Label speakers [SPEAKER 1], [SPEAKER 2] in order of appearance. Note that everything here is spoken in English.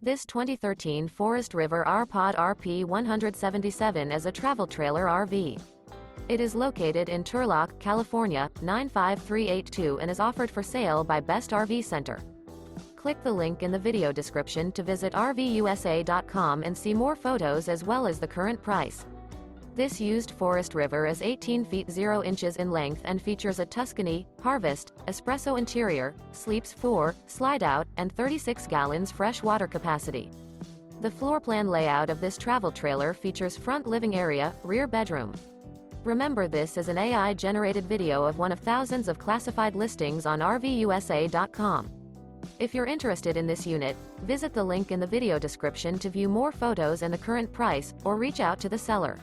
[SPEAKER 1] This 2013 Forest River R-Pod RP177 is a travel trailer RV. It is located in Turlock, California, 95382 and is offered for sale by Best RV Center. Click the link in the video description to visit RVUSA.com and see more photos as well as the current price. This used Forest River is 18 feet 0 inches in length and features a Tuscany, Harvest, Espresso interior, sleeps 4, Slideout, and 36 gallons fresh water capacity. The floor plan layout of this travel trailer features front living area, rear bedroom. Remember, this is an AI-generated video of one of thousands of classified listings on RVUSA.com. If you're interested in this unit, visit the link in the video description to view more photos and the current price, or reach out to the seller.